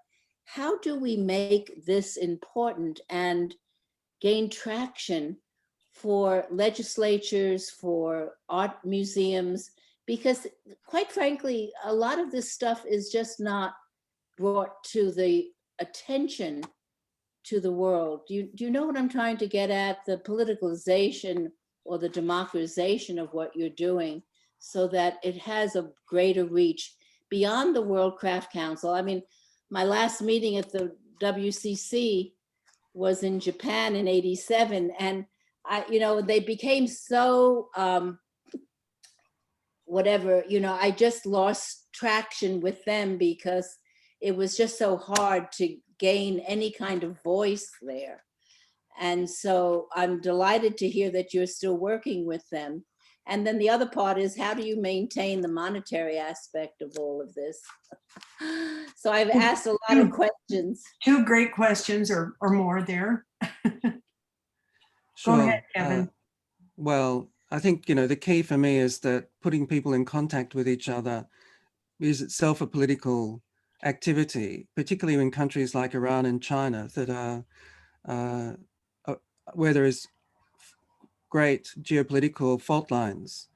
how do we make this important and gain traction for legislatures, for art museums? Because quite frankly, a lot of this stuff is just not brought to the attention to the world. Do you know what I'm trying to get at? The politicalization or the democratization of what you're doing so that it has a greater reach beyond the World Craft Council. I mean, my last meeting at the WCC was in Japan in '87, and they became so whatever, I just lost traction with them because it was just so hard to gain any kind of voice there. And so I'm delighted to hear that you're still working with them. And then the other part is, how do you maintain the monetary aspect of all of this? So I've asked a lot of questions.
Two great questions or more there.
Sure.
Go ahead, Kevin.
Well, I think, the key for me is that putting people in contact with each other is itself a political activity, particularly in countries like Iran and China that are where there is great geopolitical fault lines,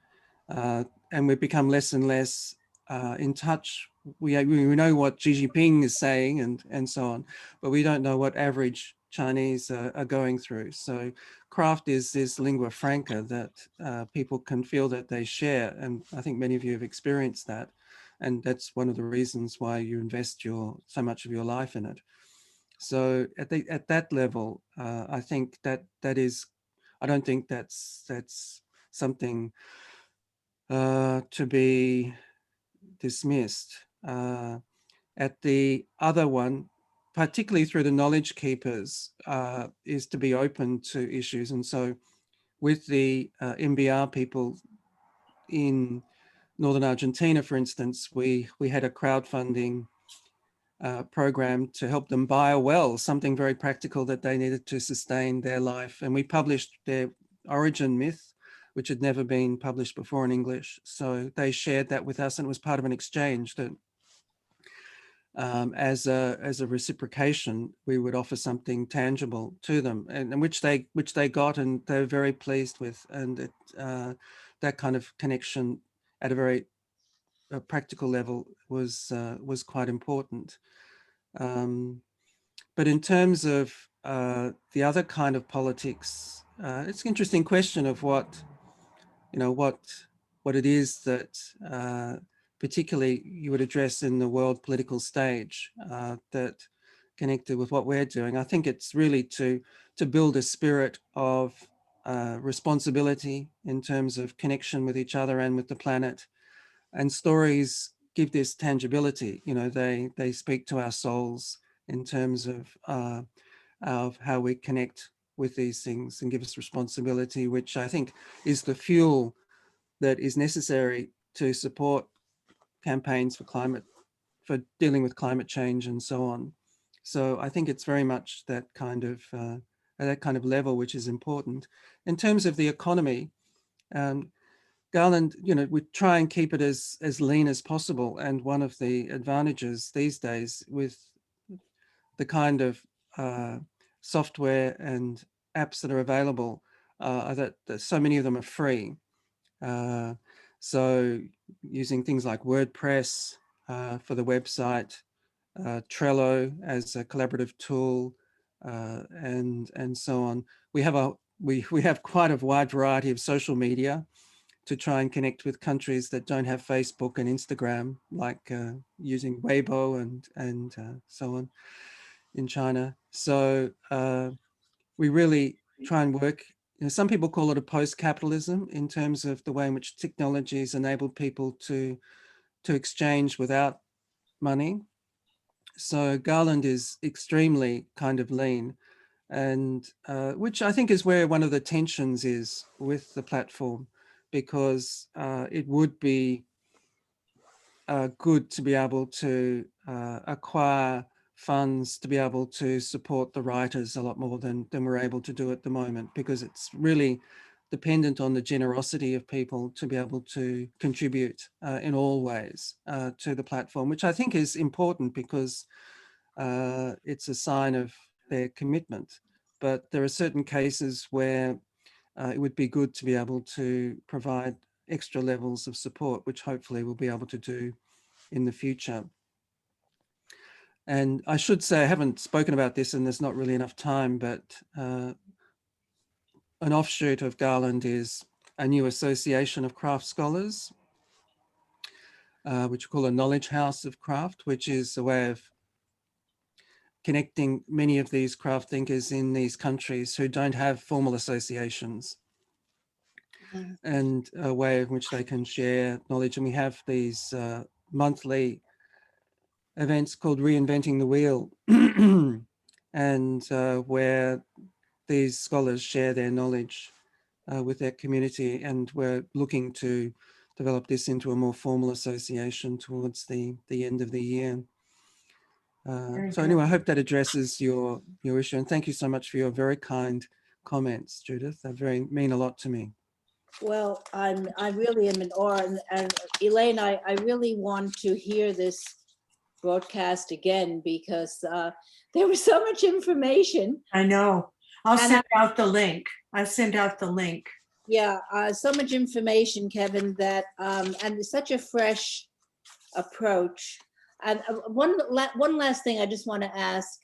and we've become less and less in touch. We know what Xi Jinping is saying and so on, but we don't know what average Chinese are going through. So craft is this lingua franca that people can feel that they share. And I think many of you have experienced that. And that's one of the reasons why you invest so much of your life in it. So at that level, I think I don't think that's something to be dismissed. At the other one, particularly through the knowledge keepers, is to be open to issues. And so with the MBR people in Northern Argentina, for instance, we had a crowdfunding program to help them buy a well, something very practical that they needed to sustain their life. And we published their origin myth, which had never been published before in English. So they shared that with us, and it was part of an exchange that as a reciprocation, we would offer something tangible to them, and which they got, and they were very pleased with. And that kind of connection at a very practical level was quite important. But in terms of the other kind of politics, it's an interesting question of what it is that particularly you would address in the world political stage that connected with what we're doing. I think it's really to build a spirit of responsibility in terms of connection with each other and with the planet. And stories give this tangibility. They speak to our souls in terms of how we connect with these things and give us responsibility, which I think is the fuel that is necessary to support campaigns for dealing with climate change and so on. So I think it's very much that kind of level which is important. In terms of the economy, Garland, we try and keep it as lean as possible. And one of the advantages these days with the kind of software and apps that are available are that so many of them are free. So using things like WordPress for the website, Trello as a collaborative tool, and so on. We have quite a wide variety of social media to try and connect with countries that don't have Facebook and Instagram, like using Weibo and so on in China. So we really try and work. Some people call it a post-capitalism in terms of the way in which technologies enabled people to exchange without money. So Garland is extremely kind of lean, and which I think is where one of the tensions is with the platform, because it would be good to be able to acquire funds to be able to support the writers a lot more than we're able to do at the moment, because it's really dependent on the generosity of people to be able to contribute in all ways to the platform, which I think is important because it's a sign of their commitment. But there are certain cases where it would be good to be able to provide extra levels of support, which hopefully we'll be able to do in the future. And I should say, I haven't spoken about this and there's not really enough time, but an offshoot of Garland is a new association of craft scholars, which we call a Knowledge House of Craft, which is a way of connecting many of these craft thinkers in these countries who don't have formal associations, and a way in which they can share knowledge. And we have these monthly events called Reinventing the Wheel, and where these scholars share their knowledge with their community, and we're looking to develop this into a more formal association towards the end of the year. So anyway, I hope that addresses your issue, and thank you so much for your very kind comments, Judith. They mean a lot to me.
Well, I really am in awe, and Elaine, I really want to hear this broadcast again, because there was so much information.
I know. I'll send out the link. I sent out the link.
Yeah, so much information, Kevin, that and such a fresh approach. And one last thing I just want to ask: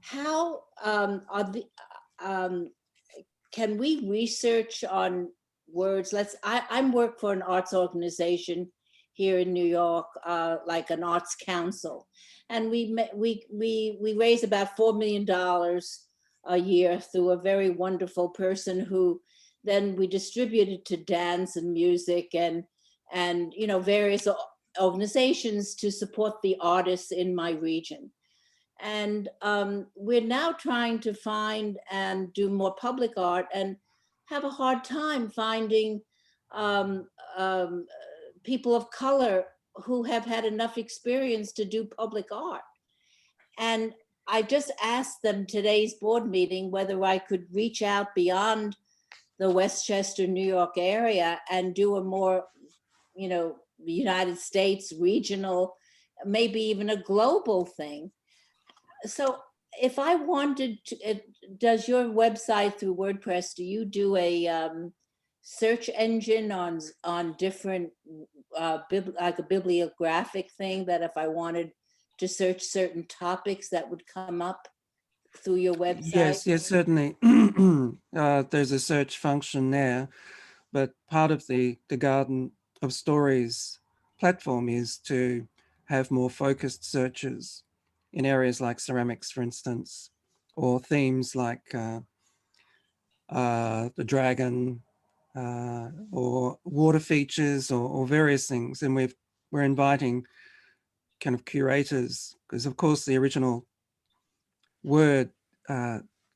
how can we research on words? I work for an arts organization here in New York, like an arts council, and we raise about $4 million a year through a very wonderful person who then we distribute it to dance and music and various organizations to support the artists in my region. And we're now trying to find and do more public art, and have a hard time finding people of color who have had enough experience to do public art. And I just asked them today's board meeting whether I could reach out beyond the Westchester, New York area and do a more, United States regional, maybe even a global thing. So if I wanted to, does your website through WordPress, do you do a search engine on different, like a bibliographic thing, that if I wanted to search certain topics that would come up through your website?
Yes, certainly. There's a search function there, but part of the Garden of Stories platform is to have more focused searches in areas like ceramics, for instance, or themes like the dragon, or water features, or various things. And we're inviting kind of curators, because of course the original word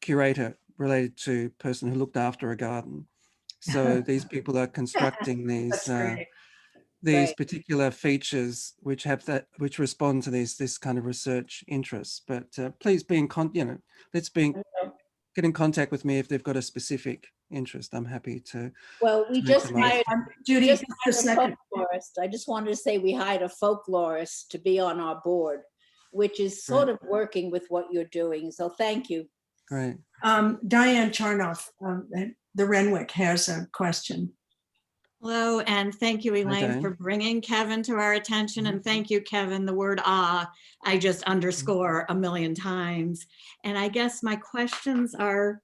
curator related to person who looked after a garden. So these people are constructing these particular features which respond to this kind of research interests. But please be let's get in contact with me if they've got a specific interest. I'm happy to.
Well, we just hired,
Judy,
just
just a
hired
second.
a folklorist. I just wanted to say we hired a folklorist to be on our board, which is sort of working with what you're doing. So thank you.
Great.
Diane Charnoff, the Renwick, has a question.
Hello, and thank you, Elaine,
Dane.
for bringing Kevin to our attention. And thank you, Kevin. The word I just underscore a million times. And I guess my questions are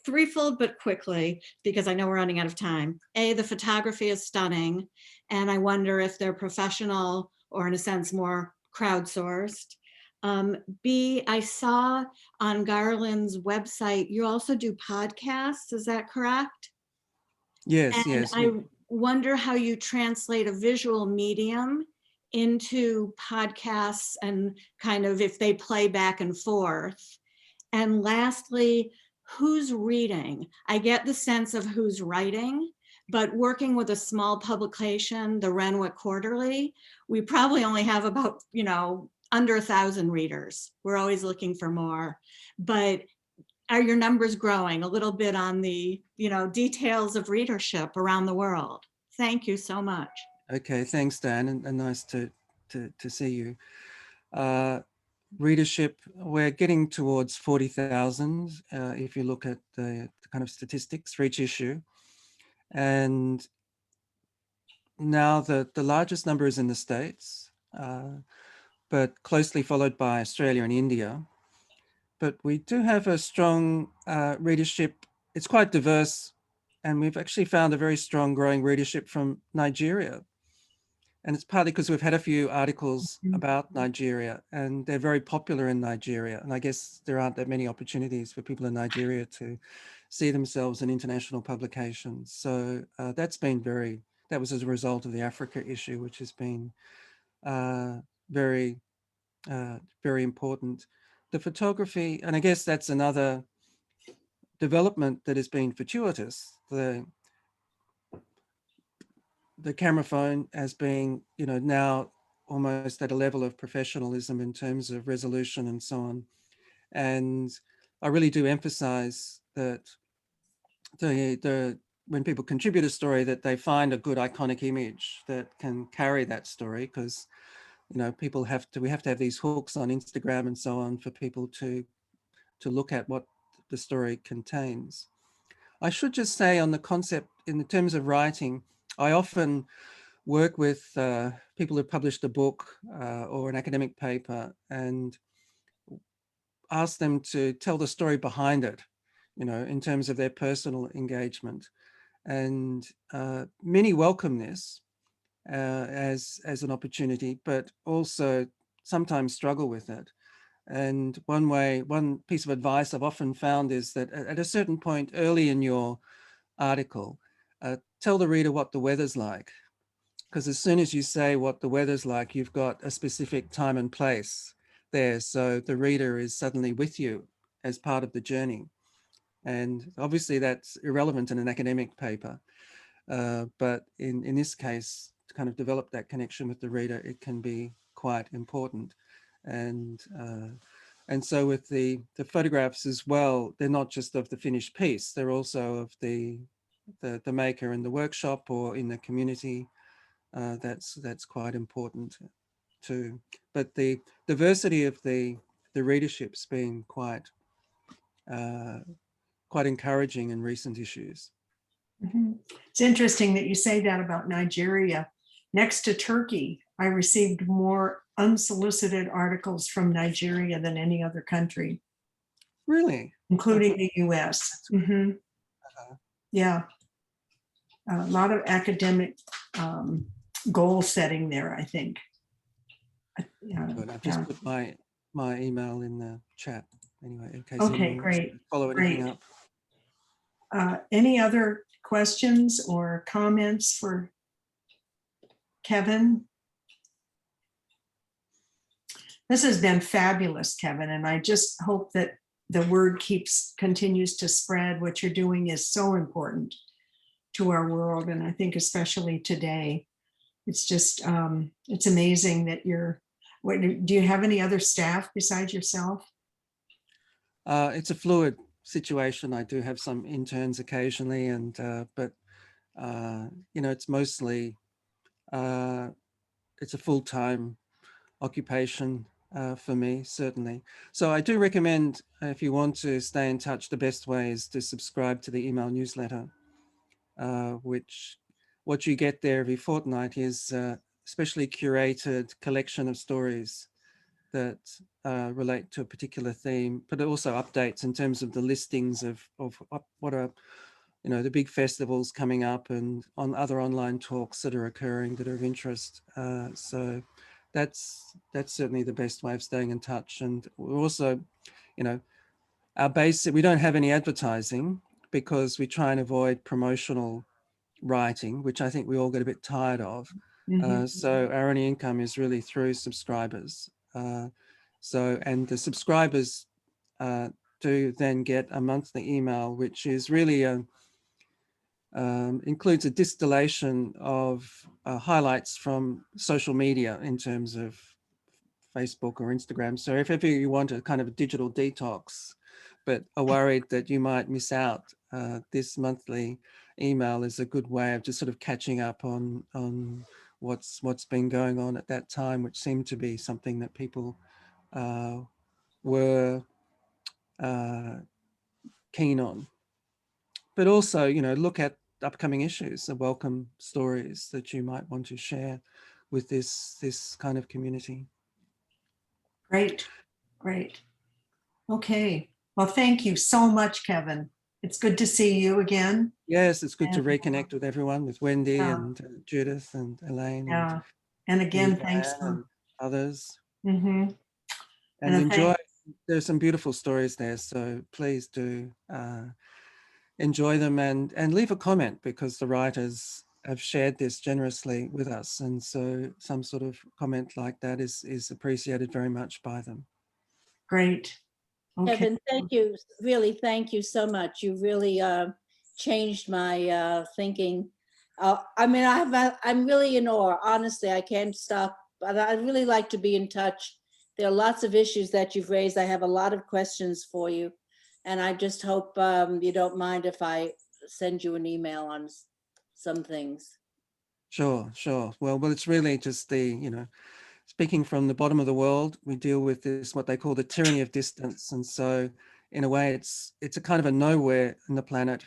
threefold, but quickly, because I know we're running out of time. A, the photography is stunning. And I wonder if they're professional or in a sense more crowdsourced. B, I saw on Garland's website, you also do podcasts, is that correct?
Yes,
And
yes.
I wonder how you translate a visual medium into podcasts and kind of if they play back and forth. And lastly, who's reading? I get the sense of who's writing, but working with a small publication, the Renwick Quarterly, we probably only have about, under 1,000 readers. We're always looking for more, but are your numbers growing a little bit on the, details of readership around the world? Thank you so much.
Okay, thanks, Dan, and nice to see you. Readership, we're getting towards 40,000 if you look at the kind of statistics for each issue. And now the largest number is in the States, but closely followed by Australia and India. But we do have a strong readership. It's quite diverse, and we've actually found a very strong growing readership from Nigeria. And it's partly because we've had a few articles about Nigeria, and they're very popular in Nigeria. And I guess there aren't that many opportunities for people in Nigeria to see themselves in international publications. So that was as a result of the Africa issue, which has been very, very important. The photography, and I guess that's another development that has been fortuitous. The camera phone as being, now almost at a level of professionalism in terms of resolution and so on. And I really do emphasize that when people contribute a story, that they find a good iconic image that can carry that story, because we have to have these hooks on Instagram and so on for people to look at what the story contains. I should just say on the concept, in the terms of writing, I often work with people who've published a book or an academic paper and ask them to tell the story behind it, in terms of their personal engagement. And many welcome this as an opportunity, but also sometimes struggle with it. And one piece of advice I've often found is that at a certain point early in your article, tell the reader what the weather's like. Because as soon as you say what the weather's like, you've got a specific time and place there. So the reader is suddenly with you as part of the journey. And obviously that's irrelevant in an academic paper. But in this case, to kind of develop that connection with the reader, it can be quite important. And so with the photographs as well, they're not just of the finished piece, they're also of the maker in the workshop or in the community. That's quite important too. But the diversity of the readership's been quite encouraging in recent issues.
It's interesting that you say that about Nigeria. Next to Turkey, I received more unsolicited articles from Nigeria than any other country.
Really?
Including the US. Yeah. A lot of academic goal setting there, I think.
Good. I've just put my email in the chat anyway, in case
Okay,
anyone wants
great.
to follow anything up.
Any other questions or comments for Kevin? This has been fabulous, Kevin, and I just hope that the word continues to spread. What you're doing is so important to our world, and I think especially today. It's just, it's amazing that do you have any other staff besides yourself?
It's a fluid situation. I do have some interns occasionally, but it's mostly, it's a full-time occupation for me, certainly. So I do recommend, if you want to stay in touch, the best way is to subscribe to the email newsletter, which what you get there every fortnight is especially curated collection of stories that relate to a particular theme, but it also updates in terms of the listings of what are, you know, the big festivals coming up and on other online talks that are occurring that are of interest. So that's certainly the best way of staying in touch. And we're also, you know, our base, we don't have any advertising because we try and avoid promotional writing, which I think we all get a bit tired of. So our only income is really through subscribers. And the subscribers do then get a monthly email, which is really includes a distillation of highlights from social media in terms of Facebook or Instagram. So if ever you want a kind of a digital detox, but are worried that you might miss out, this monthly email is a good way of just sort of catching up on what's been going on at that time, which seemed to be something that people were keen on. But also, you know, look at upcoming issues and welcome stories that you might want to share with this kind of community.
Great, great. Okay. Well, thank you so much, Kevin. It's good to see you again.
Yes, it's good to
And,
reconnect with everyone, with Wendy
yeah.
and Judith and Elaine
Yeah. And again, thanks
and
for
others.
and
And
a
enjoy.
thank-
There's some beautiful stories there, so please do enjoy them and leave a comment, because the writers have shared this generously with us, and so some sort of comment like that is appreciated very much by them.
Great. Okay.
Kevin, thank you. Really, thank you so much. You really changed my thinking. I mean, I'm really in awe. Honestly, I can't stop. But I'd really like to be in touch. There are lots of issues that you've raised. I have a lot of questions for you. And I just hope you don't mind if I send you an email on some things.
Sure. Well, it's really just the, you know, speaking from the bottom of the world, we deal with this, what they call the tyranny of distance. And so in a way, it's a kind of a nowhere in the planet,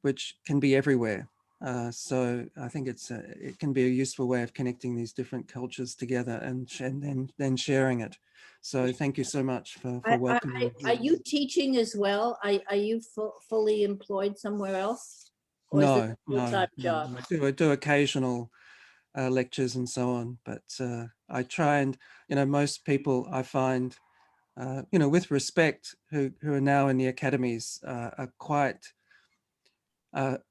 which can be everywhere. So I think it can be a useful way of connecting these different cultures together and then sharing it. So thank you so much for welcoming.
Are you teaching as well? Are you fully employed somewhere else? Or is this
No,
a full-time job?
I do occasional lectures and so on, but I try and, you know, most people I find, you know, with respect, who are now in the academies are quite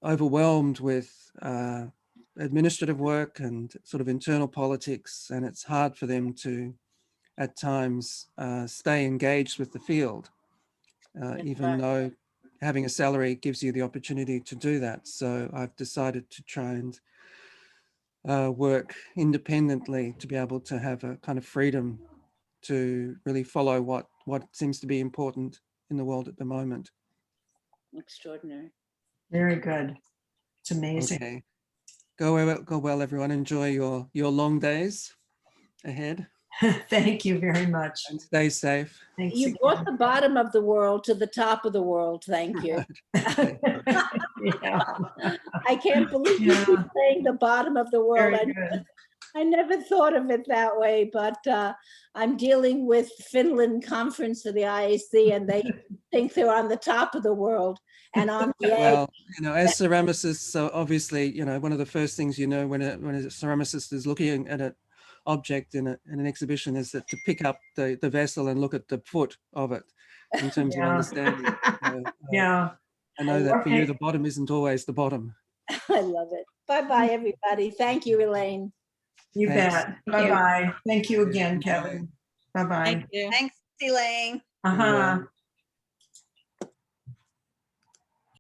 overwhelmed with administrative work and sort of internal politics, and it's hard for them to, at times, stay engaged with the field, even though having a salary gives you the opportunity to do that. So I've decided to try and work independently to be able to have a kind of freedom to really follow what seems to be important in the world at the moment.
Extraordinary.
Very good. It's amazing.
Okay. Go well, everyone. Enjoy your long days ahead.
Thank you very much.
And stay safe.
Thanks
You
again.
brought the bottom of the world to the top of the world. Thank you.
Yeah.
I can't believe you keep saying the bottom of the world.
Very good.
I never thought of it that way, but I'm dealing with Finland conference for the IAC, and they think they're on the top of the world and on the edge.
Well, you know, as ceramicists, so obviously, you know, one of the first things you know when a ceramicist is looking at an object in an exhibition is that to pick up the vessel and look at the foot of it in terms of understanding.
Yeah.
I know that for you, the bottom isn't always the bottom.
I love it. Bye-bye, everybody. Thank you, Elaine.
You
Thanks.
bet. Bye-bye. Thank you again, Kevin. Bye-bye.
Thank you.
Thanks, Elaine.
Uh-huh.